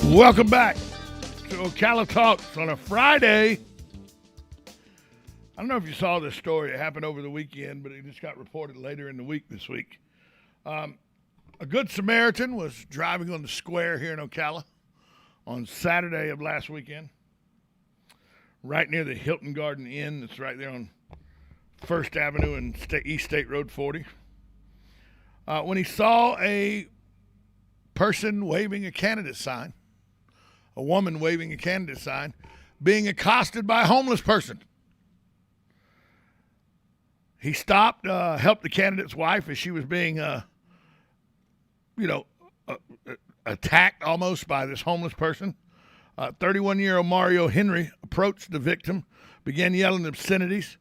Welcome back to Ocala Talks on a Friday. I don't know if you saw this story. It happened over the weekend, but it just got reported later in the week this week. A Good Samaritan was driving on the square here in Ocala on Saturday of last weekend, right near the Hilton Garden Inn that's right there on 1st Avenue and East State Road 40. When he saw a person waving a candidate sign, a woman waving a candidate sign, being accosted by a homeless person. He stopped, helped the candidate's wife as she was being, attacked almost by this homeless person. 31-year-old Mario Henry approached the victim, began yelling obscenities.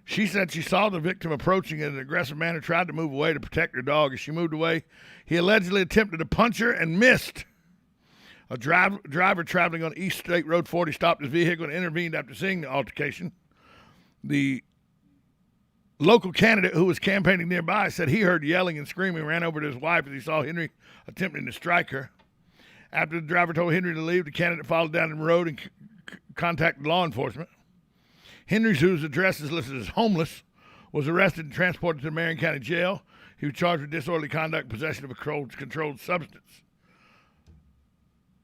She said she saw the victim approaching in an aggressive manner, tried to move away to protect her dog. As she moved away, he allegedly attempted to punch her and missed. A driver traveling on East State Road 40 stopped his vehicle and intervened after seeing the altercation. The local candidate who was campaigning nearby said he heard yelling and screaming, ran over to his wife as he saw Henry attempting to strike her. After the driver told Henry to leave, the candidate followed down the road and contacted law enforcement. Henry, whose address is listed as homeless, was arrested and transported to the Marion County Jail. He was charged with disorderly conduct, possession of a controlled substance.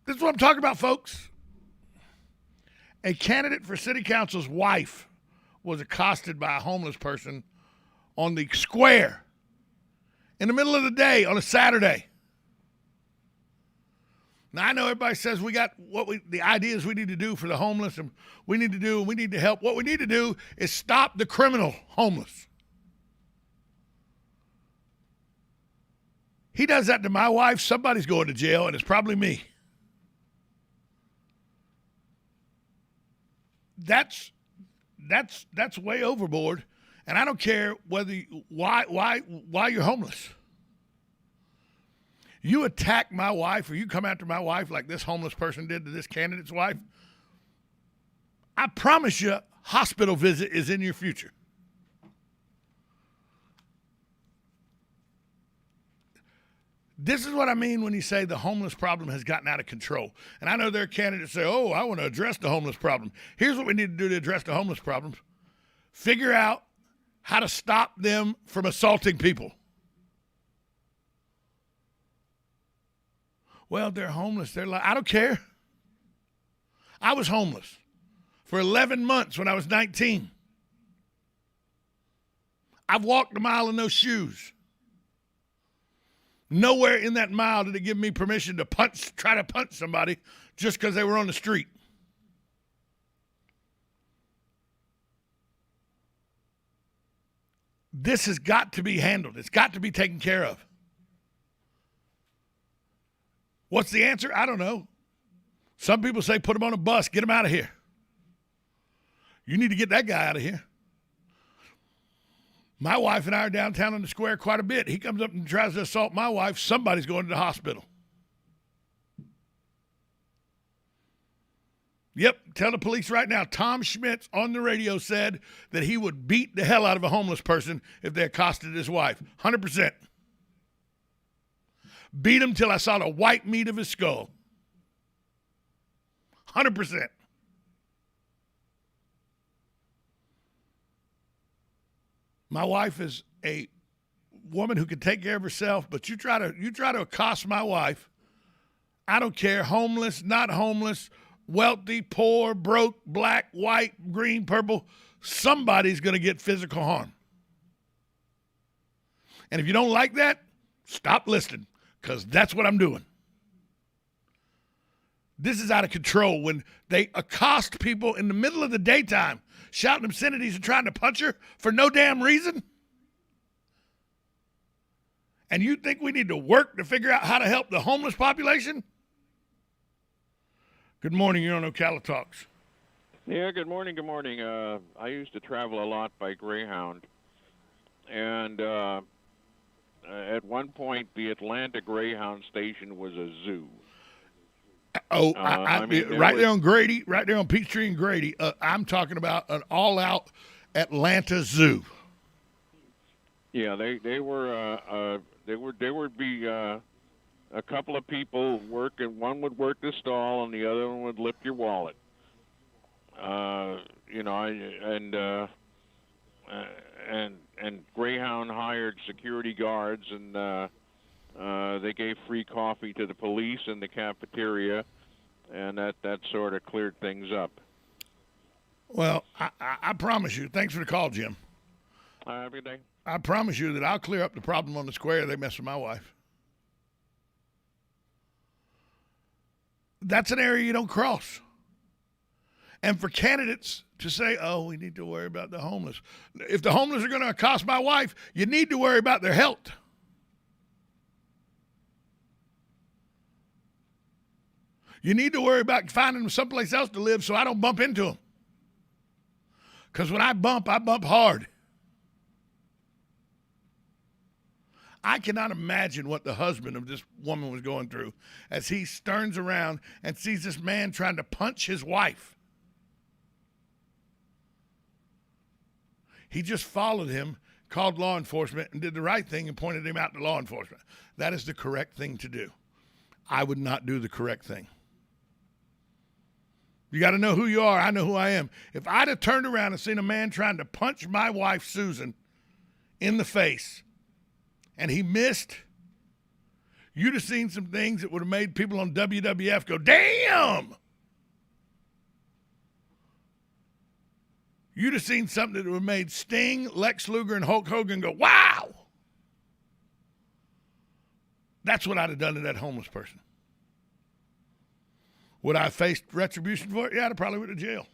This is what I'm talking about, folks. A candidate for city council's wife was accosted by a homeless person on the square in the middle of the day on a Saturday. Now, I know everybody says we got the ideas we need to do for the homeless, and we need to help. What we need to do is stop the criminal homeless. He does that to my wife, somebody's going to jail, and it's probably me. That's way overboard, and I don't care why you're homeless. You attack my wife or you come after my wife like this homeless person did to this candidate's wife, I promise you, hospital visit is in your future. This is what I mean when you say the homeless problem has gotten out of control. And I know there are candidates say, oh, I want to address the homeless problem. Here's what we need to do to address the homeless problem. Figure out how to stop them from assaulting people. Well, they're homeless. They're like, I don't care. I was homeless for 11 months when I was 19. I've walked a mile in those shoes. Nowhere in that mile did it give me permission to try to punch somebody just because they were on the street. This has got to be handled. It's got to be taken care of. What's the answer? I don't know. Some people say put him on a bus, get him out of here. You need to get that guy out of here. My wife and I are downtown on the square quite a bit. He comes up and tries to assault my wife. Somebody's going to the hospital. Yep, tell the police right now. Tom Schmitz on the radio said that he would beat the hell out of a homeless person if they accosted his wife. 100%. Beat him till I saw the white meat of his skull. 100%. My wife is a woman who can take care of herself, but you try to accost my wife. I don't care, homeless, not homeless, wealthy, poor, broke, black, white, green, purple. Somebody's going to get physical harm. And if you don't like that, stop listening, because that's what I'm doing. This is out of control when they accost people in the middle of the daytime, shouting obscenities and trying to punch her for no damn reason. And you think we need to work to figure out how to help the homeless population? Good morning. You're on Ocala Talks. Yeah, good morning. Good morning. I used to travel a lot by Greyhound. And at one point, the Atlanta Greyhound station was a zoo. Oh, right there on Grady, right there on Peachtree and Grady. I'm talking about an all-out Atlanta zoo. Yeah, they would be a couple of people work, and one would work the stall, and the other one would lift your wallet. And Greyhound hired security guards, and they gave free coffee to the police in the cafeteria, and that sort of cleared things up. Well, I promise you. Thanks for the call, Jim. Have a good day. I promise you that I'll clear up the problem on the square. They mess with my wife. That's an area you don't cross. And for candidates to say, oh, we need to worry about the homeless. If the homeless are going to accost my wife, you need to worry about their health. You need to worry about finding them someplace else to live so I don't bump into them. Because when I bump hard. I cannot imagine what the husband of this woman was going through as he turns around and sees this man trying to punch his wife. He just followed him, called law enforcement, and did the right thing and pointed him out to law enforcement. That is the correct thing to do. I would not do the correct thing. You got to know who you are. I know who I am. If I'd have turned around and seen a man trying to punch my wife, Susan, in the face, and he missed, you'd have seen some things that would have made people on WWF go, damn! You'd have seen something that would have made Sting, Lex Luger, and Hulk Hogan go, wow! That's what I'd have done to that homeless person. Would I have faced retribution for it? Yeah, I'd probably went to jail.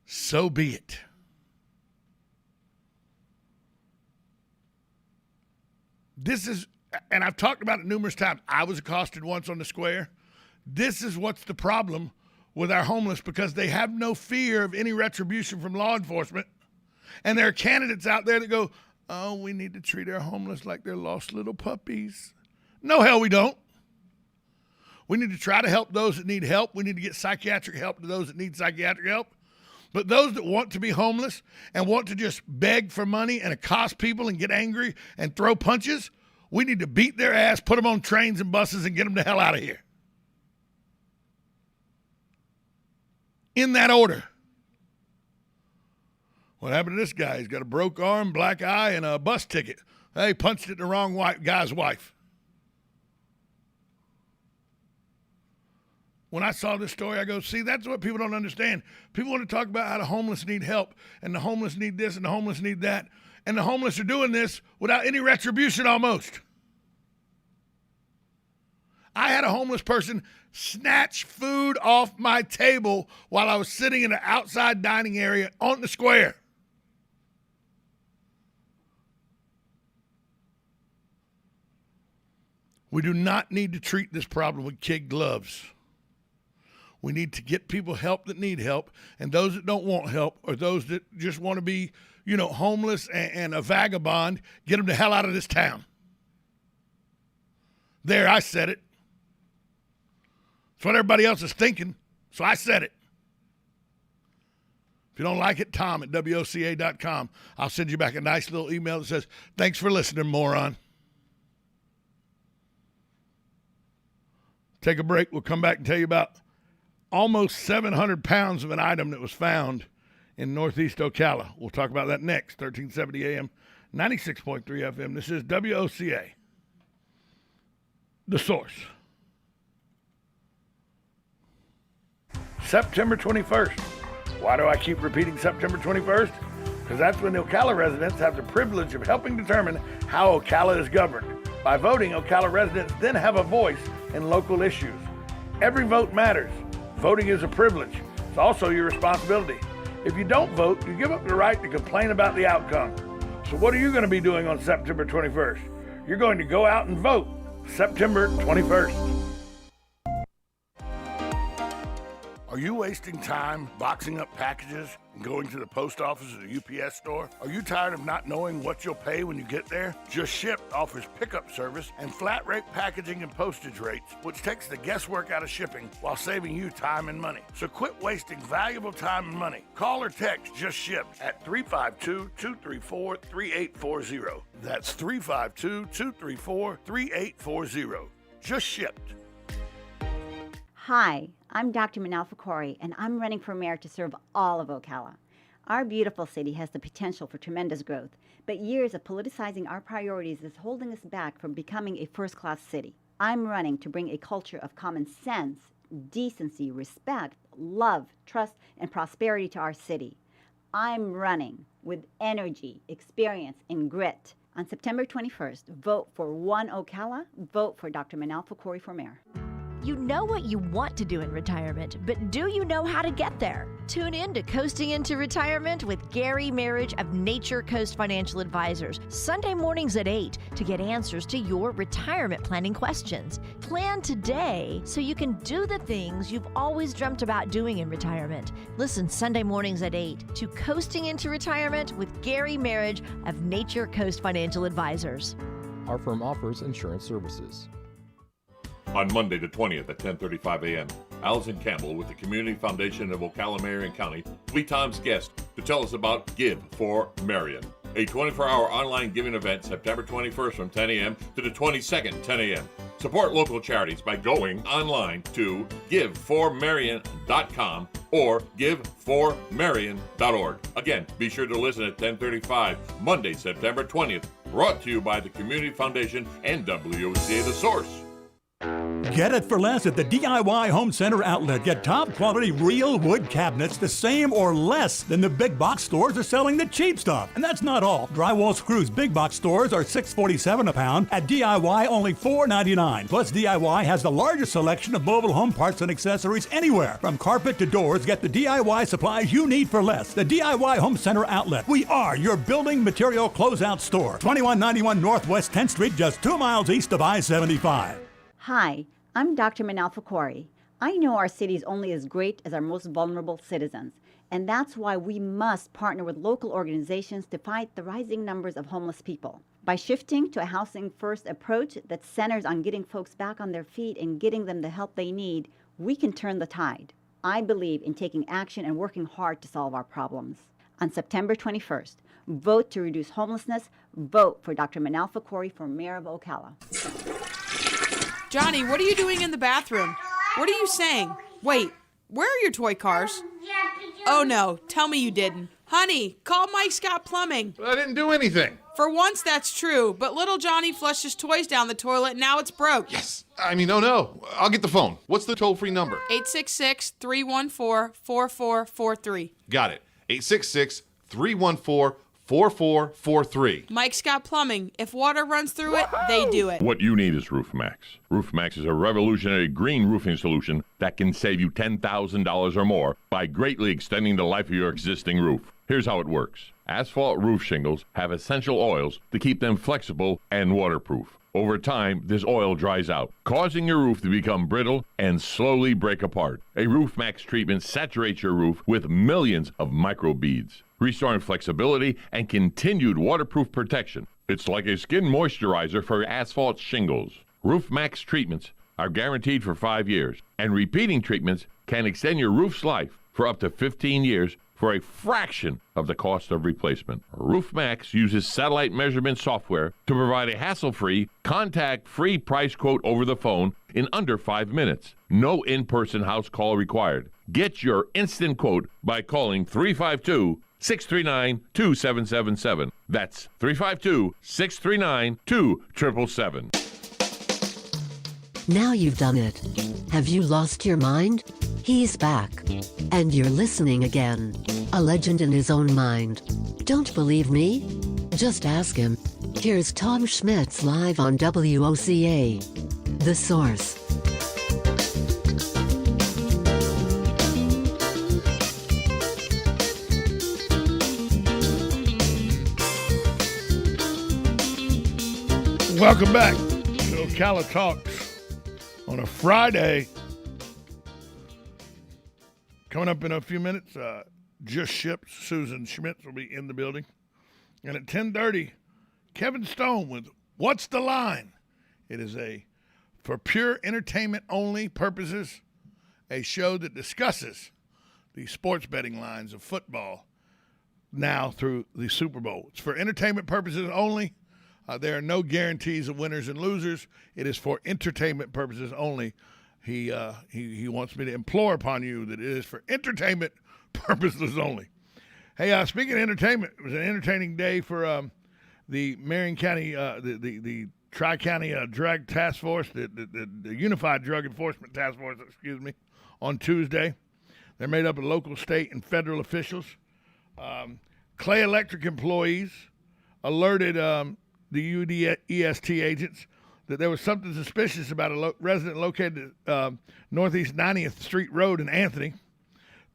So be it. This is, and I've talked about it numerous times. I was accosted once on the square. This is what's the problem with our homeless, because they have no fear of any retribution from law enforcement. And there are candidates out there that go, oh, we need to treat our homeless like they're lost little puppies. No, hell we don't. We need to try to help those that need help. We need to get psychiatric help to those that need psychiatric help. But those that want to be homeless and want to just beg for money and accost people and get angry and throw punches, we need to beat their ass, put them on trains and buses, and get them the hell out of here. In that order. What happened to this guy? He's got a broke arm, black eye, and a bus ticket. Hey, punched at the wrong guy's wife. When I saw this story, I go, see, that's what people don't understand. People want to talk about how the homeless need help, and the homeless need this, and the homeless need that. And the homeless are doing this without any retribution almost. I had a homeless person snatch food off my table while I was sitting in an outside dining area on the square. We do not need to treat this problem with kid gloves. We need to get people help that need help, and those that don't want help, or those that just want to be, homeless and a vagabond, get them the hell out of this town. There, I said it. It's what everybody else is thinking, so I said it. If you don't like it, Tom at WOCA.com. I'll send you back a nice little email that says, thanks for listening, moron. Take a break. We'll come back and tell you about almost 700 pounds of an item that was found in northeast Ocala. We'll talk about that next. 1370 AM, 96.3 FM. This is WOCA, The Source. September 21st. Why do I keep repeating September 21st? Because that's when the Ocala residents have the privilege of helping determine how Ocala is governed. By voting, Ocala residents then have a voice in local issues. Every vote matters. Voting is a privilege. It's also your responsibility. If you don't vote, you give up the right to complain about the outcome. So what are you going to be doing on September 21st? You're going to go out and vote September 21st. Are you wasting time boxing up packages and going to the post office or the UPS store? Are you tired of not knowing what you'll pay when you get there? Just Ship offers pickup service and flat rate packaging and postage rates, which takes the guesswork out of shipping while saving you time and money. So quit wasting valuable time and money. Call or text Just Ship at 352-234-3840. That's 352-234-3840. just shipped. Hi, I'm Dr. Manal Fakori, and I'm running for mayor to serve all of Ocala. Our beautiful city has the potential for tremendous growth, but years of politicizing our priorities is holding us back from becoming a first-class city. I'm running to bring a culture of common sense, decency, respect, love, trust, and prosperity to our city. I'm running with energy, experience, and grit. On September 21st, vote for One Ocala, vote for Dr. Manal Fakori for mayor. You know what you want to do in retirement, but do you know how to get there? Tune in to Coasting into Retirement with Gary Marriage of Nature Coast Financial Advisors, Sunday mornings at 8 to get answers to your retirement planning questions. Plan today so you can do the things you've always dreamt about doing in retirement. Listen Sunday mornings at 8 to Coasting into Retirement with Gary Marriage of Nature Coast Financial Advisors. Our firm offers insurance services. On Monday the 20th at 10:35 a.m., Allison Campbell with the Community Foundation of Ocala, Marion County will be Tom's guest to tell us about Give for Marion, a 24-hour online giving event September 21st from 10 a.m. to the 22nd, 10 a.m. Support local charities by going online to giveformarion.com or giveformarion.org. Again, be sure to listen at 10:35 Monday, September 20th. Brought to you by the Community Foundation and WOCA The Source. Get it for less at the DIY Home Center outlet. Get top quality real wood cabinets the same or less than the big box stores are selling the cheap stuff. And that's not all. Drywall screws big box stores are $6.47 a pound. At DIY only $4.99. Plus DIY has the largest selection of mobile home parts and accessories anywhere. From carpet to doors, get the DIY supplies you need for less. The DIY Home Center outlet. We are your building material closeout store. 2191 Northwest 10th Street, just 2 miles east of I-75. Hi, I'm Dr. Manal Fakori. I know our city is only as great as our most vulnerable citizens, and that's why we must partner with local organizations to fight the rising numbers of homeless people. By shifting to a housing-first approach that centers on getting folks back on their feet and getting them the help they need, we can turn the tide. I believe in taking action and working hard to solve our problems. On September 21st, vote to reduce homelessness. Vote for Dr. Manal Fakori for mayor of Ocala. Johnny, what are you doing in the bathroom? What are you saying? Wait, where are your toy cars? Oh no, tell me you didn't. Honey, call Mike Scott Plumbing. I didn't do anything. For once, that's true, but little Johnny flushed his toys down the toilet and now it's broke. Yes. Oh no. I'll get the phone. What's the toll-free number? 866-314-4443. Got it. 866-314-4443. Mike Scott Plumbing. If water runs through it, they do it. What you need is RoofMax. RoofMax is a revolutionary green roofing solution that can save you $10,000 or more by greatly extending the life of your existing roof. Here's how it works. Asphalt roof shingles have essential oils to keep them flexible and waterproof. Over time, this oil dries out, causing your roof to become brittle and slowly break apart. A RoofMax treatment saturates your roof with millions of microbeads, restoring flexibility and continued waterproof protection. It's like a skin moisturizer for asphalt shingles. RoofMax treatments are guaranteed for 5 years, and repeating treatments can extend your roof's life for up to 15 years for a fraction of the cost of replacement. RoofMax uses satellite measurement software to provide a hassle-free, contact-free price quote over the phone in under 5 minutes. No in-person house call required. Get your instant quote by calling 352-639-2777. That's 352-639-2777. Now you've done it. Have you lost your mind? He's back. And you're listening again. A legend in his own mind. Don't believe me? Just ask him. Here's Tom Schmitz live on WOCA. The Source. Welcome back to Ocala Talks on a Friday. Coming up in a few minutes, just shipped. Susan Schmitz will be in the building. And at 10:30, Kevin Stone with What's the Line? It is for pure entertainment only purposes, a show that discusses the sports betting lines of football now through the Super Bowl. It's for entertainment purposes only. There are no guarantees of winners and losers. It is for entertainment purposes only. He wants me to implore upon you that it is for entertainment purposes only. Hey, speaking of entertainment, it was an entertaining day for the Marion County, the Tri-County Drug Task Force, the Unified Drug Enforcement Task Force, on Tuesday. They're made up of local, state, and federal officials. Clay Electric employees alerted the UDEST agents that there was something suspicious about a resident located at Northeast 90th Street Road in Anthony.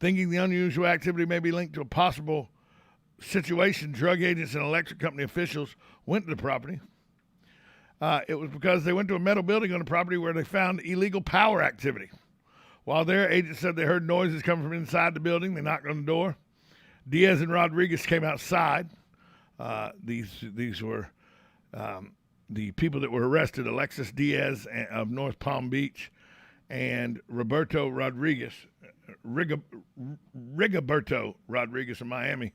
Thinking the unusual activity may be linked to a possible situation, drug agents and electric company officials went to the property. It was because they went to a metal building on the property where they found illegal power activity. While there, agents said they heard noises coming from inside the building. They knocked on the door. Diaz and Rodriguez came outside. These were the people that were arrested, Alexis Diaz of North Palm Beach and Rigoberto Rodriguez of Miami.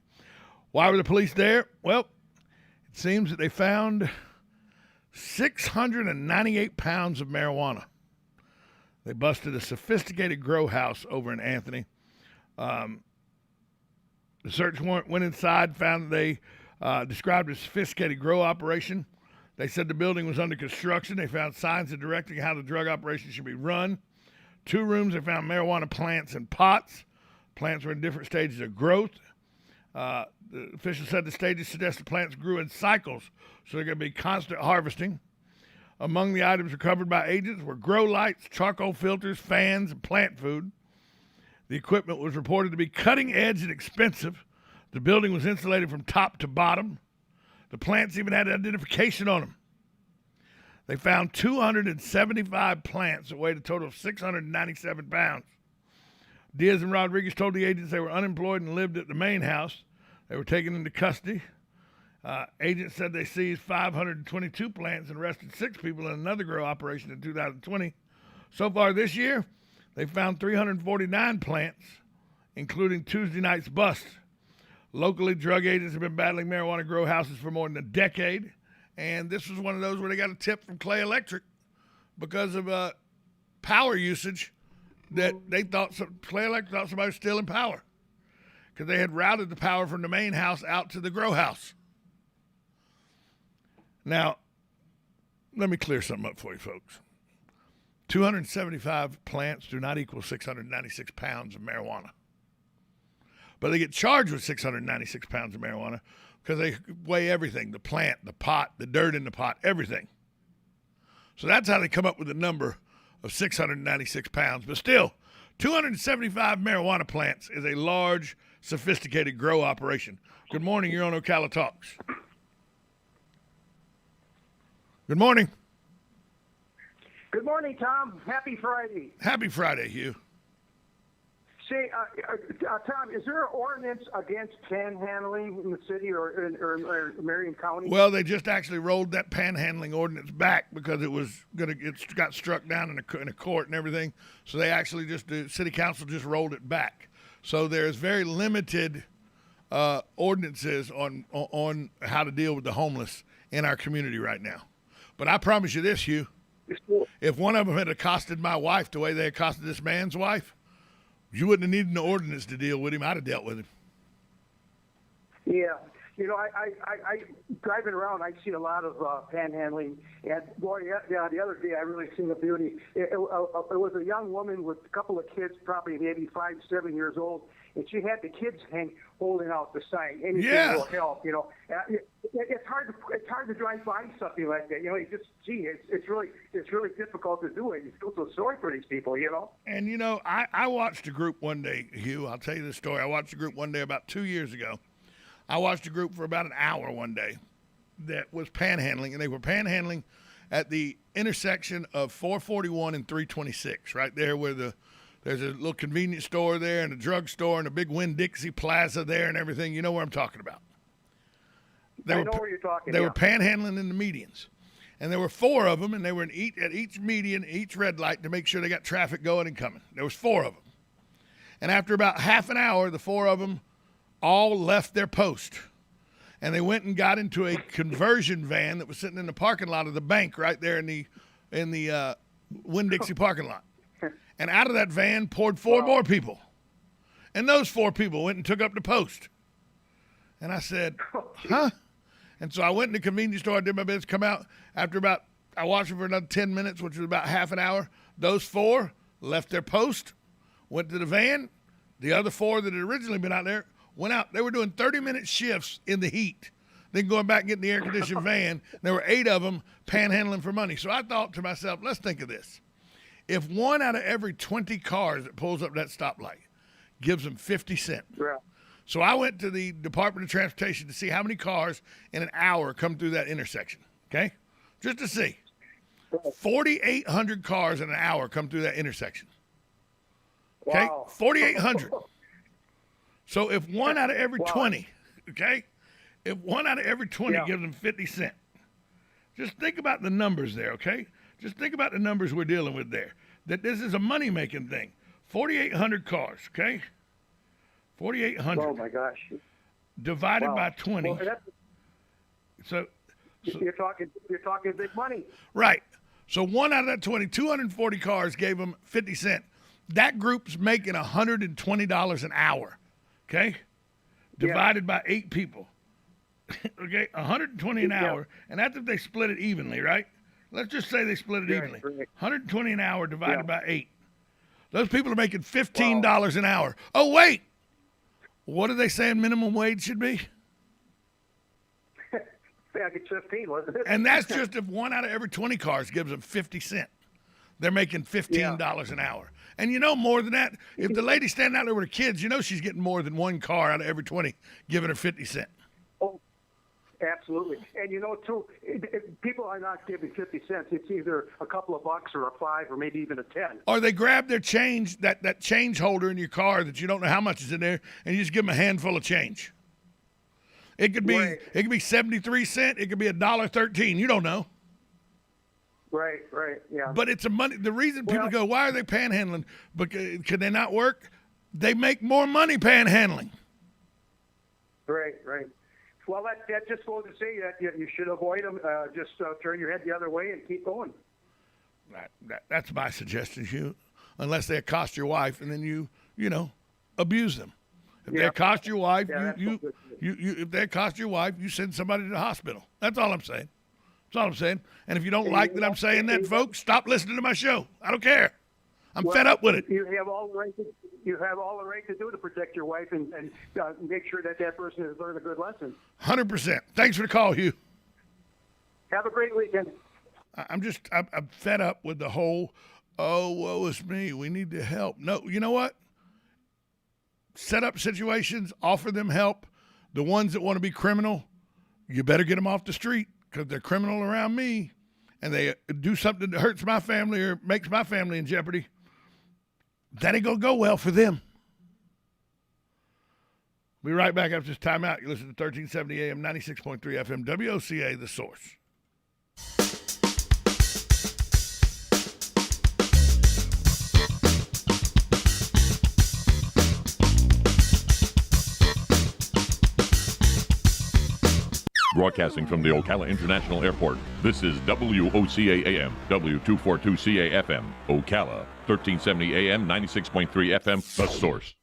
Why were the police there? Well, it seems that they found 698 pounds of marijuana. They busted a sophisticated grow house over in Anthony. The search warrant went inside, found that they described a sophisticated grow operation. They said the building was under construction. They found signs of directing how the drug operation should be run. 2 rooms, they found marijuana plants and pots. Plants were in different stages of growth. The official said the stages suggest the plants grew in cycles, so they're going to be constant harvesting. Among the items recovered by agents were grow lights, charcoal filters, fans, and plant food. The equipment was reported to be cutting edge and expensive. The building was insulated from top to bottom. The plants even had identification on them. They found 275 plants that weighed a total of 697 pounds. Diaz and Rodriguez told the agents they were unemployed and lived at the main house. They were taken into custody. Agents said they seized 522 plants and arrested 6 people in another grow operation in 2020. So far this year, they found 349 plants, including Tuesday night's bust. Locally, drug agents have been battling marijuana grow houses for more than a decade, and this was one of those where they got a tip from Clay Electric because of power usage that they thought Clay Electric thought somebody was stealing power because they had routed the power from the main house out to the grow house. Now, let me clear something up for you folks. 275 plants do not equal 696 pounds of marijuana. But they get charged with 696 pounds of marijuana because they weigh everything, the plant, the pot, the dirt in the pot, everything. So that's how they come up with the number of 696 pounds. But still, 275 marijuana plants is a large, sophisticated grow operation. Good morning. You're on Ocala Talks. Good morning. Good morning, Tom. Happy Friday. Happy Friday, Hugh. Say, Tom, is there an ordinance against panhandling in the city or Marion County? Well, they just actually rolled that panhandling ordinance back because it got struck down in a court and everything. So they actually the city council just rolled it back. So there's very limited ordinances on how to deal with the homeless in our community right now. But I promise you this, Hugh, if one of them had accosted my wife the way they accosted this man's wife, you wouldn't have needed an ordinance to deal with him. I'd have dealt with him. Yeah. You know, I driving around, I see a lot of panhandling. And, boy, yeah, the other day I really seen the beauty. It was a young woman with a couple of kids, probably maybe 5, 7 years old, and she had the kids holding out the sign. Anything will help, you know. It's hard to drive by something like that. You know, you just see it's really difficult to do it. You feel so sorry for these people, you know. And you know, I watched a group one day, Hugh. I'll tell you this story. I watched a group one day about 2 years ago. I watched a group for about an hour one day that was panhandling, and they were panhandling at the intersection of 441 and 326, right there where there's a little convenience store there and a drugstore and a big Winn-Dixie Plaza there and everything. You know where I'm talking about. I know where you're talking about. They were panhandling in the medians. And there were 4 of them, and they were at each median, each red light to make sure they got traffic going and coming. There was 4 of them. And after about half an hour, the 4 of them all left their post. and they went and got into a conversion van that was sitting in the parking lot of the bank right there in the Winn-Dixie parking lot. And out of that van poured 4 more people. And those 4 people went and took up the post. And I said, huh? And so I went in the convenience store, I did my business, come out. After I watched it for another 10 minutes, which was about half an hour. Those 4 left their post, went to the van. The other 4 that had originally been out there went out. They were doing 30-minute shifts in the heat, then going back and getting the air-conditioned van. There were 8 of them panhandling for money. So I thought to myself, let's think of this. If 1 out of every 20 cars that pulls up that stoplight gives them 50 cents. Yeah. So I went to the Department of Transportation to see how many cars in an hour come through that intersection, okay? Just to see. 4,800 cars in an hour come through that intersection. Okay? Wow. 4,800. So if 1 out of every 20, okay? If 1 out of every 20 gives them 50 cents, just think about the numbers there, okay? Just think about the numbers we're dealing with there. That this is a money-making thing. 4,800 cars, okay? 4,800. Oh, my gosh. Divided by 20. Well, so you're talking big money. Right. So 1 out of that 20, 240 cars gave them 50 cents. That group's making $120 an hour, okay? Divided by 8 people. Okay, 120 an hour, and that's if they split it evenly, right? Let's just say they split it evenly. 120 an hour divided by 8. Those people are making $15 an hour. Oh, wait. What are they saying minimum wage should be? Back at 15, wasn't it? And that's just if 1 out of every 20 cars gives them 50 cents. They're making $15 an hour. And you know more than that, if the lady's standing out there with her kids, you know she's getting more than 1 car out of every 20 giving her 50 cents. Oh, absolutely. And you know, too, people are not giving 50 cents. It's either a couple of bucks or a 5 or maybe even a 10. Or they grab their change, that change holder in your car that you don't know how much is in there, and you just give them a handful of change. It could be 73 cents. It could be $1.13. You don't know. Right, yeah. But it's a money. The reason people go, why are they panhandling? Because could they not work? They make more money panhandling. Right. Well, that just goes to say that you should avoid them. Just turn your head the other way and keep going. That's my suggestion to you, unless they accost your wife and then you abuse them. If they accost your wife, if they accost your wife, you send somebody to the hospital. That's all I'm saying. That's all I'm saying. And if you don't like that I'm saying that, folks, stop listening to my show. I don't care. I'm fed up with it. You have all the right to do to protect your wife and make sure that person has learned a good lesson. 100%. Thanks for the call, Hugh. Have a great weekend. I'm fed up with the whole, oh, woe is me, we need to help. No, you know what? Set up situations, offer them help. The ones that want to be criminal, you better get them off the street because they're criminal around me and they do something that hurts my family or makes my family in jeopardy. That ain't going to go well for them. We'll be right back after this timeout. You listen to 1370 AM, 96.3 FM, WOCA, The Source. Broadcasting from the Ocala International Airport, this is WOCA AM, W242CA FM, Ocala, 1370 AM, 96.3 FM, The Source.